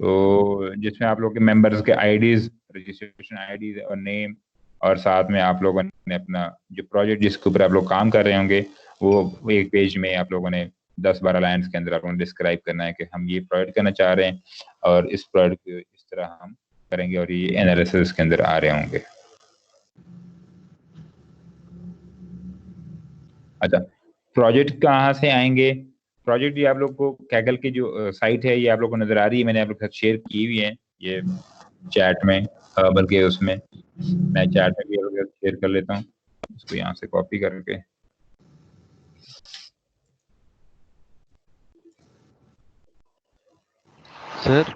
तो जिसमें आप लोग के मेंबर्स के आईडीज, रजिस्ट्रेशन आईडीज और नेम, और साथ में आप लोगों ने अपना जो प्रोजेक्ट जिसके ऊपर आप लोग काम कर रहे होंगे वो एक पेज में आप लोगों ने 10-12 लाइन्स के अंदर आप लोगों ने डिस्क्राइब करना है कि हम ये प्रोजेक्ट करना चाह रहे हैं और इस प्रोजेक्ट को इस तरह हम करेंगे और ये एनालिसिस के अंदर आ रहे होंगे। अच्छा, प्रोजेक्ट कहाँ से आएंगे? प्रोजेक्ट ये आप लोग को कैगल की जो साइट है ये आप लोग को नजर आ रही है, मैंने आप लोग के साथ शेयर की हुई है ये चैट में, बल्कि उसमें मैं चैट में भी आप लोग के साथ शेयर कर लेता हूँ उसको यहाँ से कॉपी करके। सर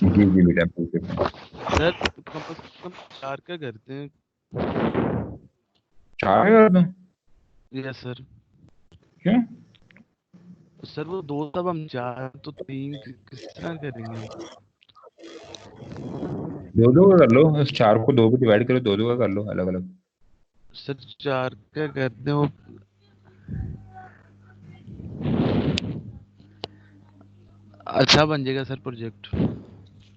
जी जी बेटा पूछिए। सर कम से कम 4 का करते हैं। 4 कर दूं? Yes sir. क्यों? सर वो 2 तब हम 4 तो 3 किस तरह करेंगे हम? 2-2 का कर लो, उस 4 को 2 पे डिवाइड करो, 2-2 का कर लो अलग अलग। सर 4 का करते हैं वो। अच्छा बन जाएगा सर प्रोजेक्ट।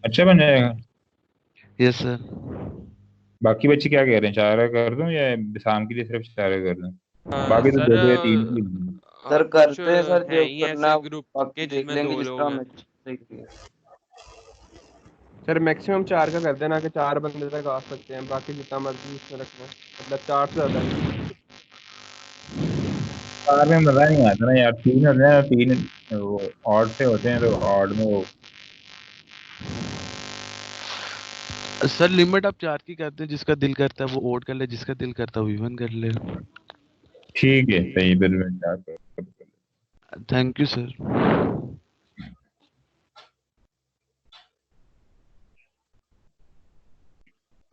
अच्छा बन जाएगा। Yes sir. बाकी बच्चे क्या कह रहे हैं, 4 का कर दूं या शाम के लिए सिर्फ 4 का कर दूं? बाकी तो सर 2-2 या 3 की। सर कुछ करते हैं सर, हैं जो ही करना ऐसे ग्रुप बाकी के देख जिसमें लेंगे 2 जिसका लोग हैं। हमें देख लेंगे। सर मैक्सिमम 4 का कर देना कि 4 बंदे तक आ सकते हैं, बाकी जितना मर्जी उसमें रखना, मतलब 4 से ज्यादा नहीं। 4 में मजा नहीं आता ना यार, 3 होते हैं, 3 वो ऑड से होते हैं तो ऑड में वो। सर लिमिट आप 4 की करते हैं, जिसका दिल करता है वो ओड कर ले, जिसका दिल करता है वो इवन कर ले। ठीक है सही, बिल में 4 कर। Thank you sir.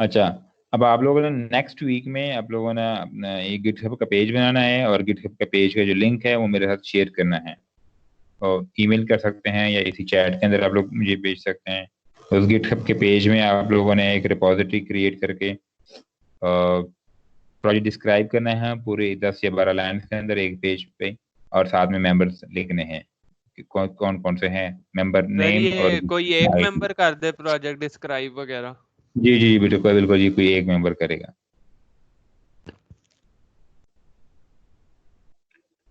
अच्छा, अब आप लोगों ने नेक्स्ट वीक में आप लोगों ने अपना एक गिटहब का पेज बनाना है और गिटहब का पेज का जो लिंक है वो मेरे साथ शेयर करना है, और ईमेल कर सकते हैं या इसी चैट के अंदर आप लोग मुझे भेज सकते हैं। उस गिटहब के पेज में आप लोगों ने एक रिपोजिटरी क्रिएट करके प्रोजेक्ट डिस्क्राइब करना है पूरे 10 या 12 लाइन के अंदर एक पेज पे, और साथ में मेंबर्स लिखने हैं कि कौन कौन कौन से हैं मेंबर, सर नेम और ये कोई एक आईडी। मेंबर कर दे प्रोजेक्ट डिस्क्राइब वगैरह? जी जी बिल्कुल बिल्कुल जी, कोई एक मेंबर करेगा।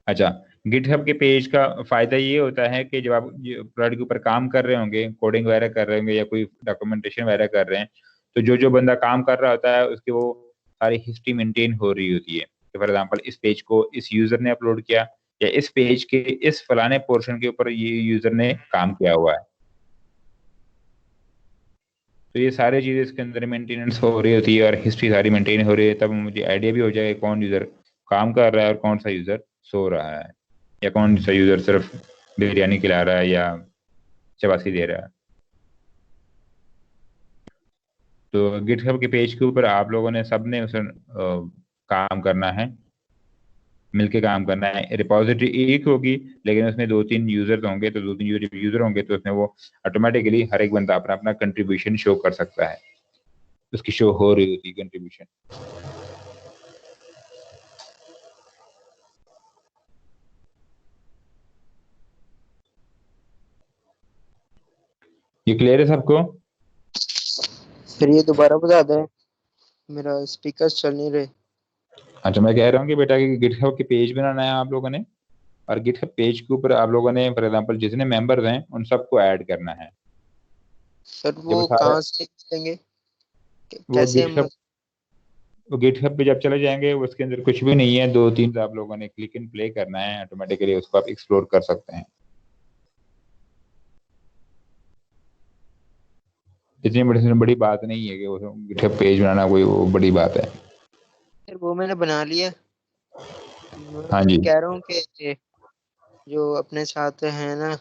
अच्छा, गिटहब के पेज का फायदा ये होता है कि जब आप प्रोजेक्ट के ऊपर काम कर रहे होंगे, कोडिंग वगैरह कर रहे होंगे या कोई डॉक्यूमेंटेशन वगैरह कर रहे हैं, तो जो जो बंदा काम कर रहा होता है उसकी वो सारी हिस्ट्री मेंटेन हो रही होती है। फॉर एग्जांपल इस पेज को इस यूजर ने अपलोड किया, या इस पेज के इस फलाने पोर्शन के ऊपर ये यूजर ने काम किया हुआ है, तो ये सारी चीजें इसके अंदर मेंटेनेंस हो रही होती है और हिस्ट्री सारी मेंटेन हो रही है। तब मुझे आइडिया भी हो जाएगा कौन यूजर काम कर रहा है और कौन सा यूजर सो रहा है, या कौन सा यूजर सिर्फ बिरयानी खिला रहा है या चबासी दे रहा है। तो गिटहब के पेज के ऊपर आप लोगों ने सबने उस काम करना है, मिलके काम करना है। रिपोजिटरी एक होगी लेकिन उसमें 2-3 यूजर होंगे, तो 2-3 यूजर होंगे तो उसमें वो ऑटोमेटिकली हर एक बंदा अपना अपना कंट्रीब्यूशन शो कर सकता है, उसकी शो हो रही होती है कंट्रीब्यूशन। ये क्लियर है सबको? फिर ये दोबारा बता दें, मेरा स्पीकर चल नहीं रहे। अच्छा, मैं कह रहा हूँ कि बेटा कि गिटहब के पेज बनाना है आप लोगों ने, और गिटहब पेज के ऊपर आप लोगों ने फॉर एग्जांपल जितने मेंबर्स हैं उन सबको ऐड करना है। सर जब वो सारे कहाँ से मिलेंगे, वो कैसे हम? गिटहब वो गिटहब पे जब चले जाएंगे उसके अंदर कुछ भी नहीं है, 2-3 आप लोगों ने क्लिक एंड प्ले करना है, ऑटोमेटिकली उसको आप एक्सप्लोर कर सकते हैं। इतनी बड़ी बात नहीं है कि वो गिटहब पेज बनाना कोई वो बड़ी बात है। सर वो मैंने बना लिया। हाँ मैं जी, कह रहा हूँ कि जो अपने साथ है ना,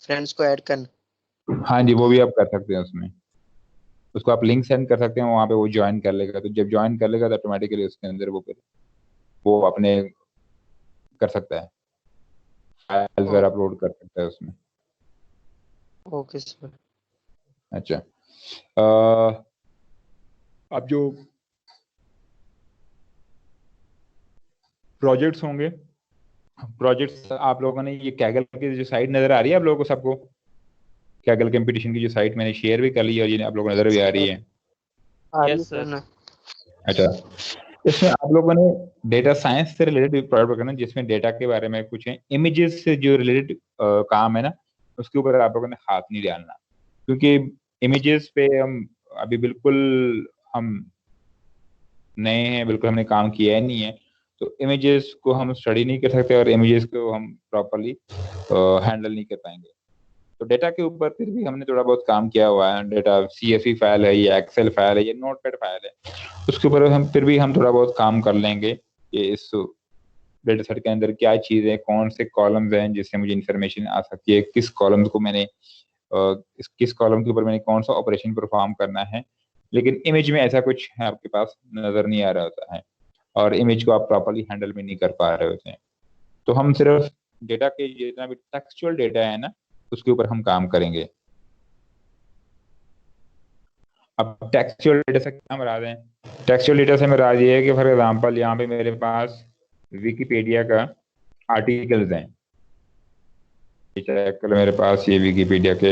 फ्रेंड्स को ऐड करना। हाँ जी, वो भी आप कर सकते हैं उसमें, उसको आप लिंक सेंड कर सकते हैं, वहाँ पे वो ज्वाइन कर लेगा, तो जब ज्वाइन कर लेगा तो ऑटोमेटिकली उसके अंदर वो फिर वो अपने कर सकता है, फाइल्स ओ, वगैरह अपलोड कर सकता है उसमें। Okay sir. अच्छा, अब जो प्रोजेक्ट्स होंगे, प्रोजेक्ट्स आप लोगों ने ये कैगल की जो साइट नजर आ रही है आप लोगों को सबको, क्या कल कंपटीशन की जो साइट मैंने शेयर भी कर ली है और ये आप लोगों को नजर भी आ रही है? आ रही Yes, है sir. ना? अच्छा, इसमें आप लोगों ने डेटा साइंस से रिलेटेड प्रोडक्ट करना, जिसमें डेटा के बारे में कुछ है, इमेजेस से जो रिलेटेड काम है ना, उसके ऊपर आप लोगों ने हाथ नहीं डालना, क्योंकि इमेजेस पे हम अभी बिल्कुल हम नए हैं, बिल्कुल हमने काम किया ही नहीं है, तो इमेजेस को हम स्टडी नहीं कर सकते और इमेजेस को हम प्रॉपरली हैंडल नहीं कर पाएंगे। तो डेटा के ऊपर फिर भी हमने थोड़ा बहुत काम किया हुआ है। डेटा CSV फाइल है, ये एक्सेल फाइल है, ये नोटपैड फाइल है, उसके ऊपर हम फिर भी हम थोड़ा बहुत काम कर लेंगे कि इस डेटा सेट के अंदर क्या चीज़ है, कौन से कॉलम्स हैं जिससे मुझे इंफॉर्मेशन आ सकती है, किस कॉलम को मैंने किस कॉलम के ऊपर मैंने कौन सा ऑपरेशन परफॉर्म करना है। लेकिन इमेज में ऐसा कुछ है आपके पास नजर नहीं आ रहा होता है और इमेज को आप प्रॉपरली हैंडल भी नहीं कर पा रहे होते हैं। तो हम सिर्फ डेटा के जितना भी टेक्सचुअल डेटा है ना, उसके ऊपर हम काम करेंगे। अब टेक्सचुअल डेटा से क्या मराद है? टेक्सचुअल डेटा से मराद ये है कि फॉर एग्जांपल यहाँ पे मेरे पास विकिपीडिया का आर्टिकल्स हैं, ये चेक कर लो, मेरे पास ये विकिपीडिया के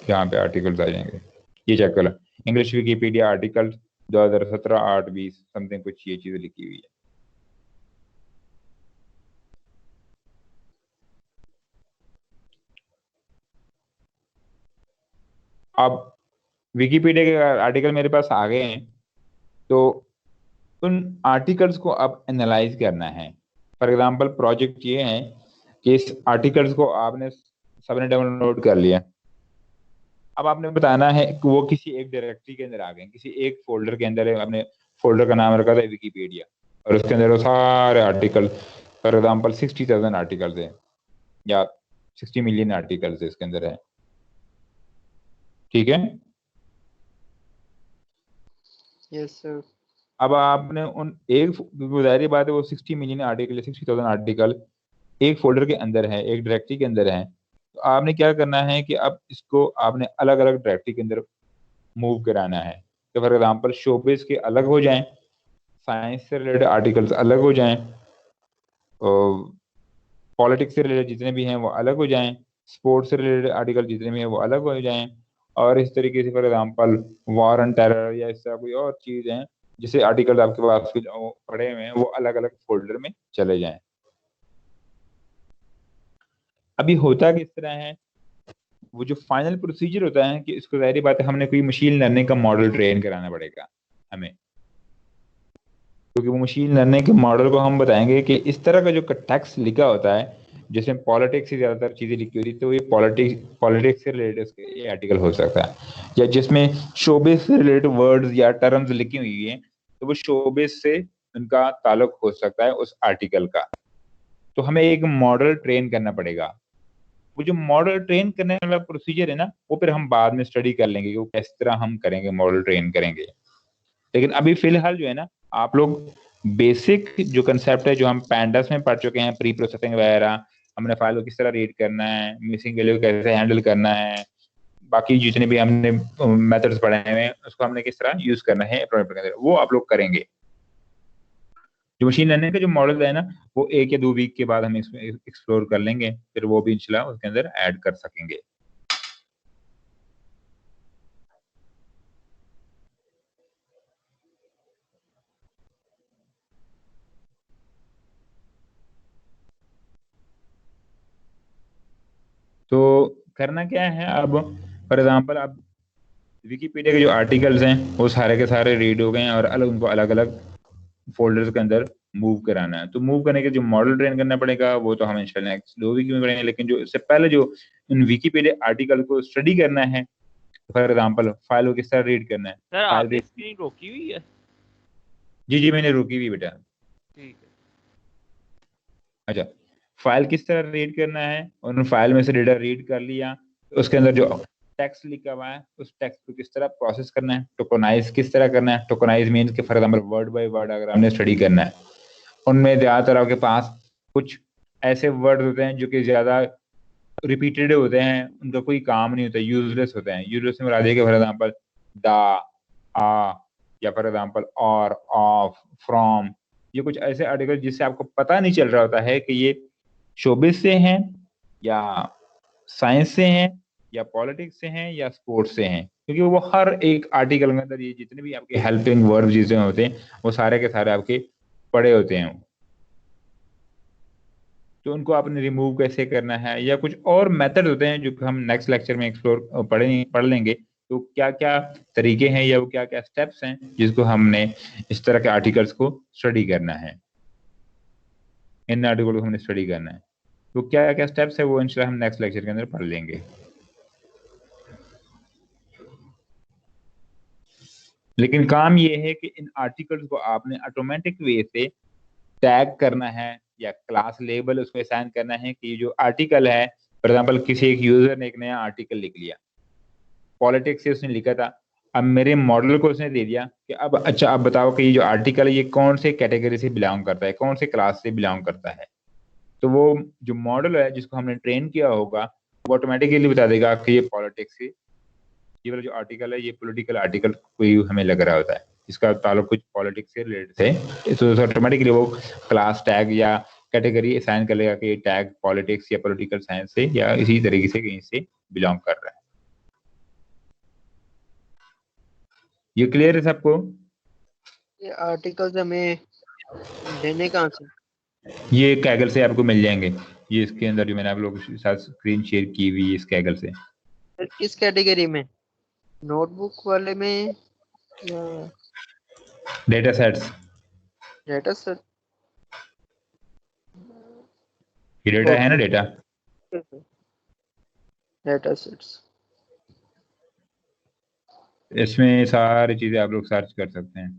यहाँ पे आर्टिकल्स आ जाएंगे, ये चेक कर लो, इंग्लिश विकिपीडिया आर्टिकल 2017 8 20 समथिंग कुछ ये चीजें लिखी हुई है। अब विकिपीडिया के आर्टिकल मेरे पास आ गए हैं, तो उन आर्टिकल्स को अब एनालाइज करना है। फॉर एग्जांपल प्रोजेक्ट ये है कि इस आर्टिकल्स को आपने सबने डाउनलोड कर लिया, अब आपने बताना है कि वो किसी एक डायरेक्टरी के अंदर आ गए, किसी एक फोल्डर के अंदर है, आपने फोल्डर का नाम रखा था विकिपीडिया और उसके अंदर वो सारे आर्टिकल, फॉर एग्जांपल 60,000 आर्टिकल्स हैं या 60 मिलियन आर्टिकल्स इसके अंदर है, ठीक है। Yes sir. अब आपने उन एक, जाहिर बात है वो 60 मिलियन आर्टिकल, 60,000 आर्टिकल एक फोल्डर के अंदर है, एक डायरेक्टरी के अंदर है, तो आपने क्या करना है कि अब इसको आपने अलग अलग डायरेक्टरी के अंदर मूव कराना है। तो फॉर एग्जांपल शोबिस के अलग हो जाएं, साइंस से रिलेटेड आर्टिकल्स अलग हो जाएं, और पॉलिटिक्स से रिलेटेड जितने भी हैं वो अलग हो जाएं, स्पोर्ट्स से रिलेटेड आर्टिकल जितने भी हैं वो अलग हो जाएं, और इस तरीके से for example war and terror या इस तरह कोई और चीज है जिसे आर्टिकल आपके पास पड़े हुए हैं वो अलग अलग फोल्डर में चले जाएं। अभी होता किस तरह है, वो जो फाइनल प्रोसीजर होता है कि इसको जाहिर बात है हमने कोई मशीन लर्निंग का मॉडल ट्रेन कराना पड़ेगा हमें, क्योंकि वो मशीन लर्निंग के मॉडल को हम बताएंगे कि इस तरह का जो टेक्स्ट लिखा होता है जिसमें पॉलिटिक्स से ज्यादातर चीजें लिखी होती है, तो ये पॉलिटिक्स से रिलेटेड ये आर्टिकल हो सकता है, या जिसमें शोबिस से रिलेटेड वर्ड्स या टर्म्स लिखी हुई है तो वो शोबिस से उनका ताल्लुक हो सकता है उस आर्टिकल का। तो हमें एक मॉडल ट्रेन करना पड़ेगा। वो जो मॉडल ट्रेन करने वाला प्रोसीजर है ना, वो फिर हम बाद में स्टडी कर लेंगे कि वो किस तरह हम करेंगे, मॉडल ट्रेन करेंगे। लेकिन अभी फिलहाल जो है ना, आप लोग बेसिक जो कंसेप्ट है जो हम पैंडास में पढ़ चुके हैं, प्री प्रोसेसिंग वगैरह, हमने फाइल को किस तरह रीड करना है, मिसिंग वैल्यू कैसे हैंडल करना है, बाकी जितने भी हमने मेथड्स पढ़े हैं उसको हमने किस तरह यूज करना है प्रोजेक्ट के अंदर, वो आप लोग करेंगे। जो मशीन लर्निंग का जो मॉडल है ना, वो 1 या 2 वीक के बाद हम इसमें एक्सप्लोर कर लेंगे, फिर वो भी इंशाल्लाह उसके अंदर ऐड कर सकेंगे। तो करना क्या है अब, फॉर एग्जांपल अब विकिपीडिया के जो आर्टिकल्स हैं वो सारे के सारे रीड हो गए हैं और अलग उनको अलग अलग फोल्डर्स के अंदर मूव कराना है। तो मूव करने के जो मॉडल ट्रेन करना पड़ेगा वो तो हम इंशाल्लाह नेक्स्ट 2 वीक में करेंगे, लेकिन जो इससे पहले जो इन विकिपीडिया आर्टिकल को स्टडी करना है, फॉर एग्जांपल फाइल को किस तरह रीड करना है, सर फाइल आपने स्क्रीन रोकी हुई है? जी जी मैंने रोकी हुई बेटा। ठीक है। अच्छा, फाइल किस तरह रीड करना है, उन फाइल में से डेटा रीड कर लिया, उसके अंदर जो टेक्स्ट लिखा हुआ है उस टेक्स्ट को किस तरह प्रोसेस करना है, टोकनाइज किस तरह करना है। टोकनाइज मीन्स कि for example word by word अगर हमने स्टडी करना है, उनमें ज्यादातर आपके पास कुछ ऐसे वर्ड होते हैं जो कि ज्यादा रिपीटेड होते हैं, उनका कोई काम नहीं होता, यूजलेस होते हैं। यूजलेस में बता देगा फॉर एग्जांपल द, आ, या फॉर एग्जांपल और, ऑफ, फ्रॉम, ये कुछ ऐसे आर्टिकल जिससे आपको पता नहीं चल रहा होता है कि ये शोबिस से हैं या साइंस से हैं या पॉलिटिक्स से हैं या स्पोर्ट्स से हैं, क्योंकि वो हर एक आर्टिकल के अंदर ये जितने भी आपके हेल्पिंग वर्ब चीजें होते हैं वो सारे के सारे आपके पड़े होते हैं। तो उनको आपने रिमूव कैसे करना है या कुछ और मेथड होते हैं जो कि हम नेक्स्ट लेक्चर में एक्सप्लोर पढ़ लेंगे। तो क्या क्या तरीके हैं या वो क्या क्या स्टेप्स हैं जिसको हमने इस तरह के आर्टिकल्स को स्टडी करना है, इन आर्टिकल को हमने स्टडी करना है। तो क्या क्या स्टेप्स है वो इंशाल्लाह हम नेक्स्ट लेक्चर के अंदर पढ़ लेंगे। लेकिन काम ये है कि इन आर्टिकल्स को आपने ऑटोमेटिक वे से टैग करना है या क्लास लेबल उसको असाइन करना है कि जो आर्टिकल है, फॉर एग्जांपल किसी एक यूजर ने एक नया आर्टिकल लिख लिया, पॉलिटिक्स से उसने लिखा था, अब मेरे मॉडल को उसने दे दिया कि अब अच्छा अब बताओ कि ये जो आर्टिकल है ये कौन से कैटेगरी से बिलोंग करता है, कौन से क्लास से बिलोंग करता है। तो वो जो मॉडल है जिसको हमने ट्रेन किया होगा वो ऑटोमेटिकली बता देगा कि ये पॉलिटिक्स से, ये वाला जो आर्टिकल है ये पॉलिटिकल आर्टिकल कोई हमें लग रहा होता है, इसका ताल्लुक कुछ पॉलिटिक्स से रिलेटेड है, तो ऑटोमेटिकली वो क्लास टैग या कैटेगरी असाइन कर लेगा कि ये टैग पॉलिटिक्स या पॉलिटिकल साइंस से या इसी तरीके से कहीं से बिलोंग कर रहा है। ये क्लियर है सबको? ये आर्टिकल्स हमें लेने कहाँ से? ये कैगल से आपको मिल जाएंगे, ये इसके अंदर जो मैंने आप लोगों के साथ स्क्रीन शेयर की हुई है इस कैगल से। फिर किस कैटेगरी में, नोटबुक वाले में या डेटा सेट्स, डेटा सेट? ये डेटा है ना, डेटा डेटा सेट्स। इसमें सारी चीजें आप लोग सर्च कर सकते हैं।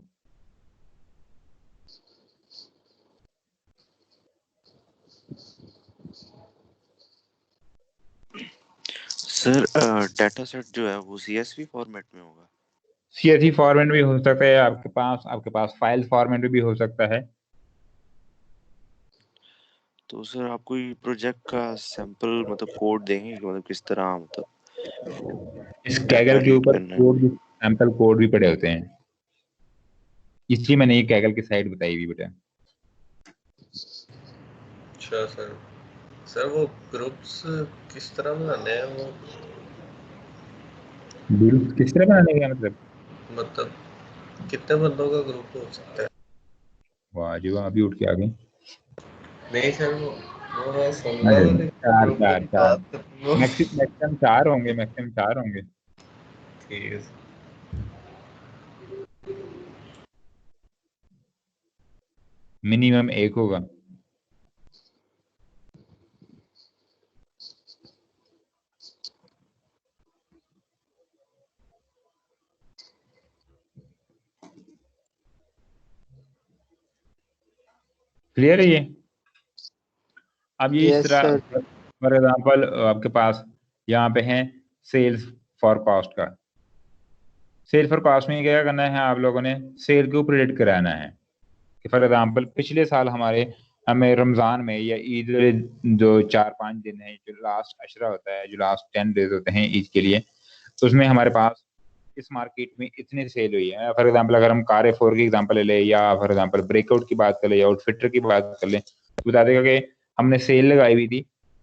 सर डाटा सेट जो है वो CSV फॉर्मेट में होगा? CSV फॉर्मेट भी हो सकता है, आपके पास फाइल फॉर्मेट भी हो सकता है। तो सर आप कोई प्रोजेक्ट का सैंपल मतलब कोड देंगे कि मतलब किस तरह मतलब इस डाटा कैगल के रीड ऊपर करना है? कोड भी, सैंपल कोड भी पड़े होते हैं, इसलिए मैंने ये कैगल की साइड बताई हुई बेटा। अच्छा सर वो ग्रुप्स किस तरह बनाने हैं, वो ग्रुप किस तरह बनाने का मतलब कितने बंदों का ग्रुप हो सकता है? वाह जी वाह, अभी उठ के आ गए। नहीं सर वो मैं सुन रहा था चार ग्रुप चार की चार बात, मैक्सिमम चार होंगे, मैक्सिमम चार होंगे। ठीक है मिनिमम एक होगा। क्लियर है ये? अब ये इस तरह फॉर एग्जाम्पल आपके पास यहाँ पे है सेल्स फॉर कॉस्ट का। सेल फॉर कॉस्ट में क्या करना है, आप लोगों ने सेल के ऊपर रेट कराना है कि फॉर एग्जाम्पल पिछले साल हमें रमजान में या ईद जो 4-5 दिन है, जो लास्ट अशरा होता है, जो लास्ट 10 डेज होते हैं ईद के लिए, तो उसमें हमारे पास इस मार्केट में इतनी सेल हुई है। फॉर एग्जाम्पल अगर हम कार फोर की एग्जाम्पल ले लें या फॉर एग्जाम्पल ब्रेकआउट की बात कर ले या आउटफिटर की बात कर लें, तो बता देगा कि हमने सेल लगाई हुई थी,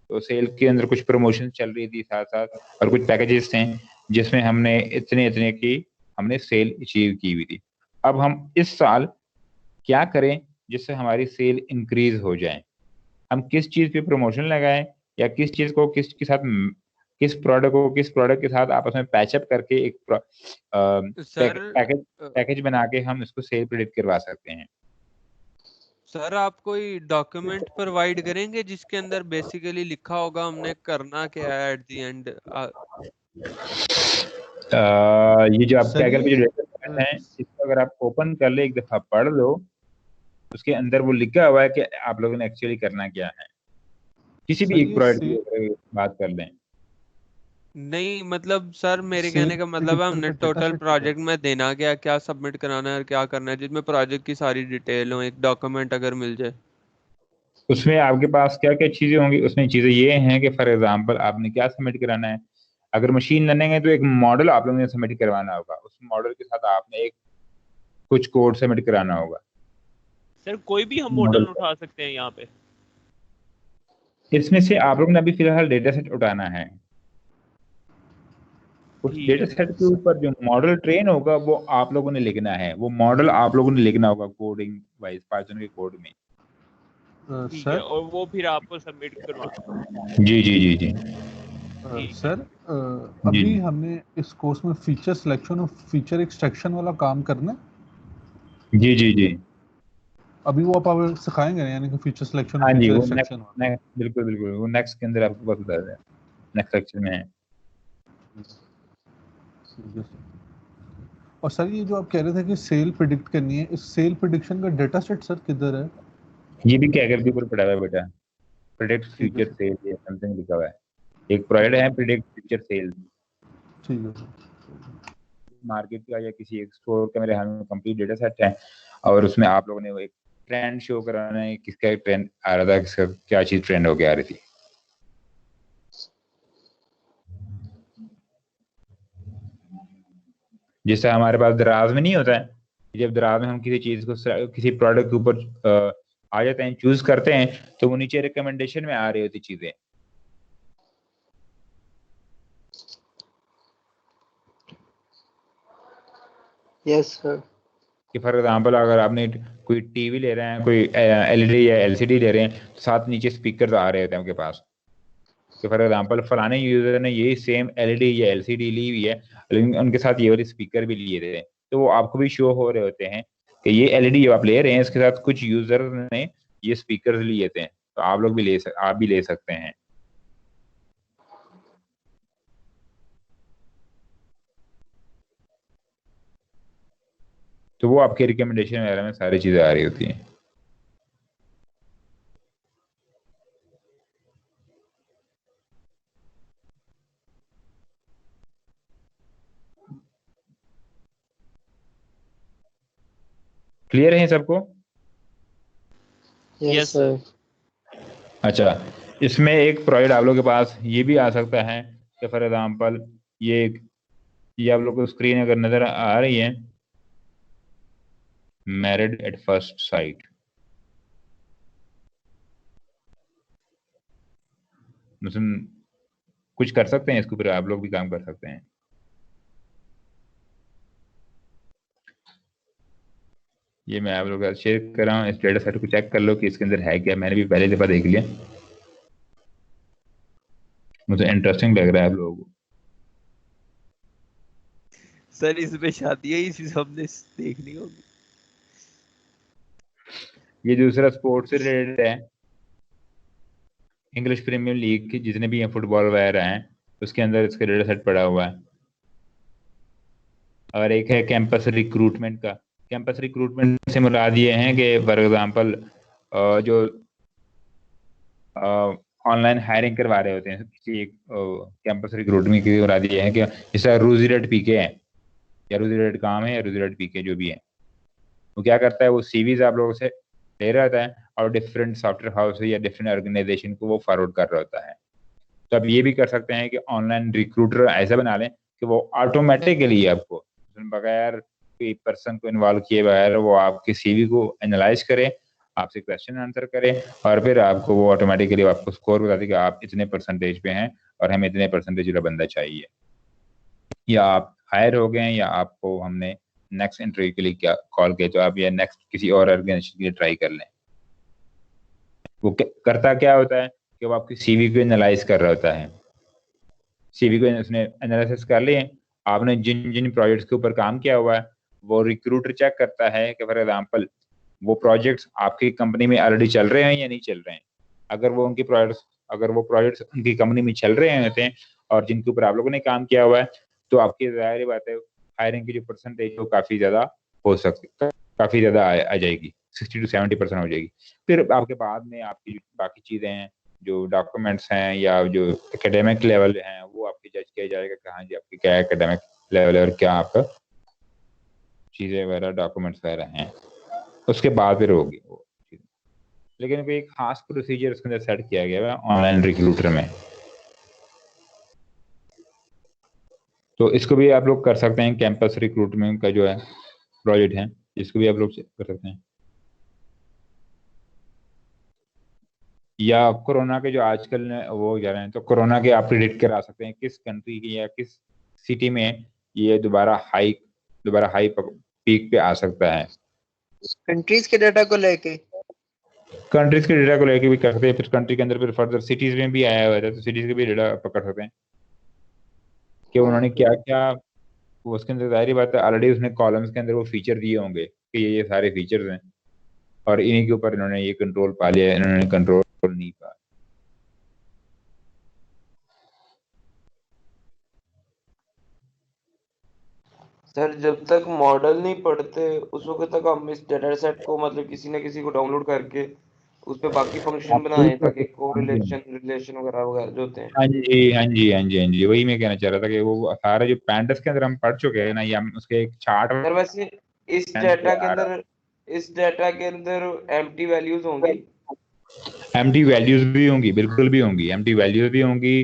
तो सेल के अंदर कुछ प्रमोशन चल रही थी साथ साथ, और कुछ पैकेजेस थे जिसमें हमने इतने इतने की हमने सेल अचीव की हुई थी। अब हम इस साल क्या करें जिससे हमारी सेल इंक्रीज हो जाए, हम किस चीज पे प्रमोशन लगाएं या किस चीज को किसके साथ, किस प्रोडक्ट के साथ आपस में पैचअप करके एक पैकेज बना के हम इसको सेल प्रेडिक्ट करवा सकते हैं। सर आप कोई डॉक्यूमेंट प्रोवाइड करेंगे जिसके अंदर बेसिकली लिखा होगा हमने करना क्या है एट द एंड? ये जो आप कैगल पे जो डेटा है इसको अगर आप ओपन कर ले, एक दफा पढ़ लो, उसके अंदर वो लिखा हुआ है कि आप लोगों ने एक्चुअली करना क्या है। किसी भी एक प्रोडक्ट की बात कर लें। नहीं मतलब सर मेरे कहने का मतलब है हमने टोटल प्रोजेक्ट में देना क्या सबमिट कराना है और क्या करना है, जिसमें प्रोजेक्ट की सारी डिटेल हो, एक डॉक्यूमेंट अगर मिल जाए। उसमें आपके पास क्या क्या चीजें होंगी, उसमें चीजें ये हैं कि फॉर एग्जांपल आपने क्या सबमिट कराना है। अगर मशीन लर्निंग है तो एक मॉडल आप लोगों ने सबमिट करवाना होगा, उस मॉडल के साथ आपने एक कुछ कोड सबमिट कराना होगा। सर कोई भी हम मॉडल उठा सकते हैं यहाँ पे? इसमें से आप लोग ने अभी फिलहाल डेटा सेट उठाना है। उस ठीक डेटा है सेट के ऊपर जो मॉडल ट्रेन होगा वो आप लोगों ने लिखना है, वो मॉडल आप लोगों ने लिखना होगा कोडिंग वाइज पाइथन के कोड में। ठीक है, सर और वो फिर आपको सबमिट करवाना जी जी जी जी ठीक है। सर जी अभी जी हमने इस कोर्स में फीचर सिलेक्शन और फीचर एक्सट्रैक्शन वाला काम करना है। जी जी जी। अभी वो आप सिखाएंगे ना, यानी कि फीचर सिलेक्शन और हाँ जी, फीचर वो एक्सट्रैक्शन नेक्स्ट वाला। नेक्स्ट बिल्कुल बिल्कुल, वो नेक्स्ट के अंदर आपको बता बता रहे हैं, नेक्स्ट सेक्शन में है। ठीक है सर। और सर ये जो आप कह रहे थे कि सेल प्रिडिक्ट करनी है, इस सेल प्रिडिक्शन का डेटा सेट सर किधर है? ये भी क्या के ऊपर पड़ा हुआ है बेटा, प्रिडिक्ट ठीक है फ्यूचर सर। सेल या समथिंग लिखा हुआ है, एक प्रोजेक्ट है प्रिडिक्ट फ्यूचर सेल। ठीक है सर। मार्केट का या किसी एक स्टोर का मेरे हाथ में कंप्लीट डेटा सेट है, और उसमें आप लोगों ने वो एक ट्रेंड शो कराना है, किसका ट्रेंड आ रहा था, किसका क्या चीज ट्रेंड होके आ रही थी। जैसे हमारे पास दराज में नहीं होता है, जब दराज में हम किसी चीज को किसी प्रोडक्ट के ऊपर आ जाते हैं, चूज करते हैं, तो वो नीचे रिकमेंडेशन में आ रही होती चीजें। Yes sir. कि फॉर एग्जाम्पल अगर आपने कोई टीवी ले रहे हैं, कोई एलईडी या एलसीडी ले रहे हैं, तो साथ नीचे स्पीकर आ रहे होते हैं आपके पास, कि फॉर एग्जाम्पल फलाने यूजर ने यही सेम एलईडी या एलसीडी ली हुई है, लेकिन उनके साथ ये वाले स्पीकर भी लिए थे, तो वो आपको भी शो हो रहे होते हैं कि ये एलईडी जो आप ले रहे हैं इसके साथ कुछ यूजर ने ये स्पीकर लिए थे, तो आप लोग भी आप भी ले सकते हैं। तो वो आपके रिकमेंडेशन वगैरह में सारी चीजें आ रही होती हैं। क्लियर है सबको? Yes yes sir. अच्छा, इसमें एक प्रोजेक्ट आप लोग के पास ये भी आ सकता है कि फॉर एग्जाम्पल ये आप लोग को स्क्रीन अगर नजर आ रही है, मैरिड एट फर्स्ट साइट, मतलब कुछ कर सकते हैं इसके ऊपर, आप लोग भी काम कर सकते हैं। ये मैं आप लोगों के साथ शेयर कर रहा हूँ, इस डेटा सेट को चेक कर लो कि इसके अंदर है क्या, मैंने भी पहले दफा देख लिया, मुझे इंटरेस्टिंग लग रहा है आप लोगों को। सर, इसमें शादी है, इसी हमने देखनी होगी। ये दूसरा स्पोर्ट्स से रिलेटेड है, इंग्लिश प्रीमियर लीग की जितने भी फुटबॉल वगैरह हैं उसके अंदर इसका डेटा सेट पड़ा हुआ है। और एक है कैंपस रिक्रूटमेंट का। कैंपस रिक्रूटमेंट से मुराद ये है कि फॉर एग्जांपल जो ऑनलाइन हायरिंग करवा रहे होते हैं किसी एक कैंपस रिक्रूटमेंट की मुराद ये है कि जैसा रूजी रेट पीके है, या रूजी रेट काम है, या रूजी रेट पीके जो भी है, वो क्या करता है, वो सीवीज आप लोगों से ले रहा होता है और डिफरेंट सॉफ्टवेयर हाउस या डिफरेंट ऑर्गेनाइजेशन को वो फॉरवर्ड कर रहा होता है। तो आप ये भी कर सकते हैं कि ऑनलाइन रिक्रूटर ऐसा बना लें कि वो ऑटोमेटिकली आपको बगैर कोई पर्सन को इन्वॉल्व किए बगैर वो आपके सीवी को एनालाइज करे, आपसे क्वेश्चन आंसर करे, और फिर आपको वो ऑटोमेटिकली आपको स्कोर बता दे कि आप इतने परसेंटेज पे हैं और हमें इतने परसेंटेज वाला बंदा चाहिए, या आप हायर हो गए हैं, या आपको हमने नेक्स्ट इंटरव्यू के लिए क्या कॉल किया, तो आप या नेक्स्ट किसी और ऑर्गेनाइजेशन के लिए ट्राई कर लें। वो करता क्या होता है कि वो आपकी सीवी को एनालाइज कर रहा होता है, सीवी को उसने एनालिसिस कर लिए, आपने जिन जिन प्रोजेक्ट्स के ऊपर काम किया हुआ है वो रिक्रूटर चेक करता है कि फॉर एग्जांपल वो प्रोजेक्ट्स आपकी कंपनी में ऑलरेडी चल रहे हैं या नहीं चल रहे हैं। अगर वो प्रोजेक्ट्स उनकी कंपनी में चल रहे होते हैं और जिनके ऊपर आप लोगों ने काम किया हुआ है, तो आपकी जाहिर बात है हायरिंग की जो परसेंटेज वो काफी ज्यादा हो सकती, काफी ज्यादा आ जाएगी, 60 to 70% हो जाएगी। फिर आपके बाद में आपकी बाकी चीजें हैं, जो डॉक्यूमेंट्स हैं या जो एकेडमिक लेवल हैं, वो आपकी जज किया जाएगा कि हाँ जी आपकी क्या एकेडमिक लेवल है और क्या आपका चीजें वगैरह डॉक्यूमेंट्स वगैरह हैं, उसके बाद फिर होगी वो चीजें। लेकिन कोई एक खास प्रोसीजर उसके अंदर सेट किया गया है ऑनलाइन रिक्रूटर में, तो इसको भी आप लोग कर सकते हैं। कैंपस रिक्रूटमेंट का जो है प्रोजेक्ट है, इसको भी आप लोग कर सकते हैं। या कोरोना के जो आजकल वो जा रहे हैं, तो कोरोना के आप प्रिडिक्ट करा सकते हैं किस कंट्री की या किस सिटी में ये दोबारा हाई पीक पे आ सकता है। कंट्रीज के डाटा को लेके कंट्रीज के डेटा को लेके भी कर सकते हैं, फिर कंट्री के अंदर फिर फर्दर सिटीज में भी आया हुआ है तो सिटीज के भी डेटा पकड़ सकते हैं कि उन्होंने क्या क्या, वो उसके अंदर जाहिर बात है ऑलरेडी उसने कॉलम्स के अंदर वो फीचर दिए होंगे कि ये सारे फीचर्स हैं और इन्हीं के ऊपर इन्होंने ये कंट्रोल पा लिया, इन्होंने कंट्रोल नहीं पा। सर जब तक मॉडल नहीं पढ़ते उस वक्त तक हम इस डेटा सेट को मतलब किसी न किसी को डाउनलोड करके उस पे बाकी फंक्शन बनाएं ताकि कोरिलेशन रिलेशन वगैरह वगैरह जो होते हैं। हाँ जी हाँ जी हाँ जी हाँ जी, वही मैं कहना चाह रहा था कि वो सारे जो पैंडस के अंदर हम पढ़ चुके हैं ना, या हम उसके एक चार्ट सर वैसे इस डेटा के अंदर एम्प्टी वैल्यूज होंगी? एम्प्टी वैल्यूज भी होंगी, बिल्कुल भी होंगी, एम्प्टी वैल्यूज भी होंगी,